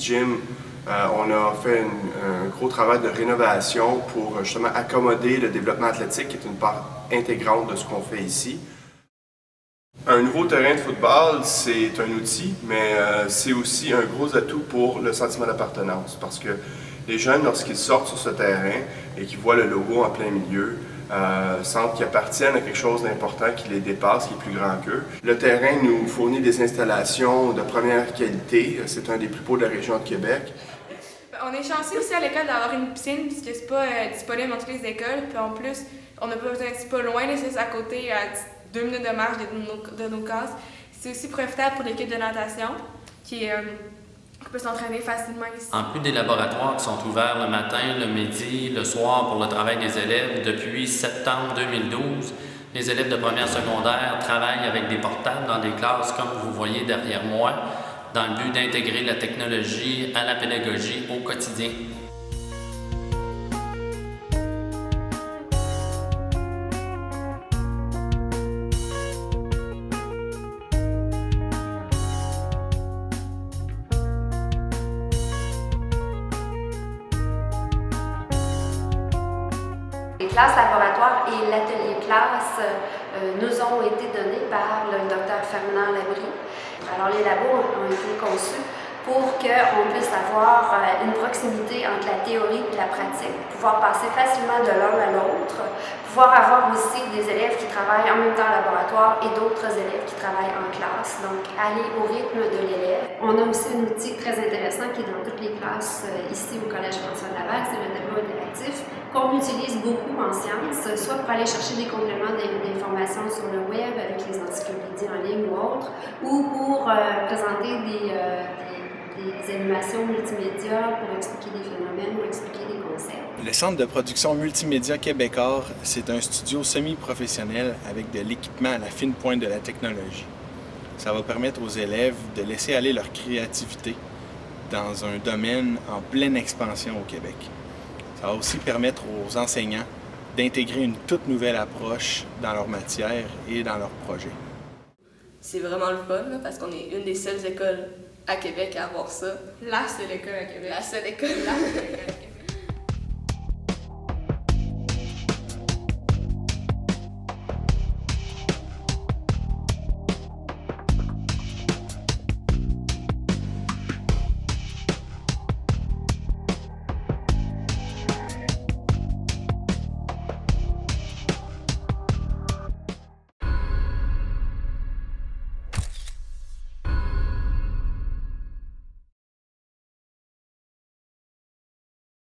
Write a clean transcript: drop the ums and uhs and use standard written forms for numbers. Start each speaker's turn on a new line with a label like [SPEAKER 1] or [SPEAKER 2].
[SPEAKER 1] gym, on a fait un gros travail de rénovation pour justement accommoder le développement athlétique qui est une part intégrante de ce qu'on fait ici. Un nouveau terrain de football, c'est un outil, mais c'est aussi un gros atout pour le sentiment d'appartenance parce que les jeunes, lorsqu'ils sortent sur ce terrain et qu'ils voient le logo en plein milieu, sentent qu'ils appartiennent à quelque chose d'important qui les dépasse, qui est plus grand qu'eux. Le terrain nous fournit des installations de première qualité. C'est un des plus beaux de la région de Québec.
[SPEAKER 2] On est chanceux aussi à l'école d'avoir une piscine puisque c'est pas disponible dans toutes les écoles. Puis en plus, on n'a pas besoin d'être pas loin, c'est à côté, à 2 minutes de marche de nos classes. C'est aussi profitable pour l'équipe de natation qui peut s'entraîner facilement ici.
[SPEAKER 3] En plus des laboratoires qui sont ouverts le matin, le midi, le soir pour le travail des élèves, depuis septembre 2012, les élèves de première secondaire travaillent avec des portables dans des classes comme vous voyez derrière moi, dans le but d'intégrer la technologie à la pédagogie au quotidien.
[SPEAKER 4] Les classes laboratoires et l'atelier classe nous ont été donnés par le Dr Fernand Labrie. Alors les labos ont été conçus pour qu'on puisse avoir une proximité entre la théorie et la pratique, pouvoir passer facilement de l'un à l'autre, pouvoir avoir aussi des élèves qui travaillent en même temps en laboratoire et d'autres élèves qui travaillent en classe, donc aller au rythme de l'élève. On a aussi un outil très intéressant qui est dans toutes les classes ici au Collège François Laval, c'est le tableau interactif, qu'on utilise beaucoup en sciences, soit pour aller chercher des compléments d'informations sur le web avec les encyclopédies en ligne ou autres, ou pour présenter des animations multimédia pour expliquer des phénomènes ou expliquer des concepts.
[SPEAKER 5] Le Centre de production multimédia Québecor, c'est un studio semi-professionnel avec de l'équipement à la fine pointe de la technologie. Ça va permettre aux élèves de laisser aller leur créativité dans un domaine en pleine expansion au Québec. Ça va aussi permettre aux enseignants d'intégrer une toute nouvelle approche dans leur matière et dans leurs projets.
[SPEAKER 6] C'est vraiment le fun là, parce qu'on est une des seules écoles à Québec à avoir ça.
[SPEAKER 2] La seule école à Québec.
[SPEAKER 6] La seule école.
[SPEAKER 2] La seule école à Québec.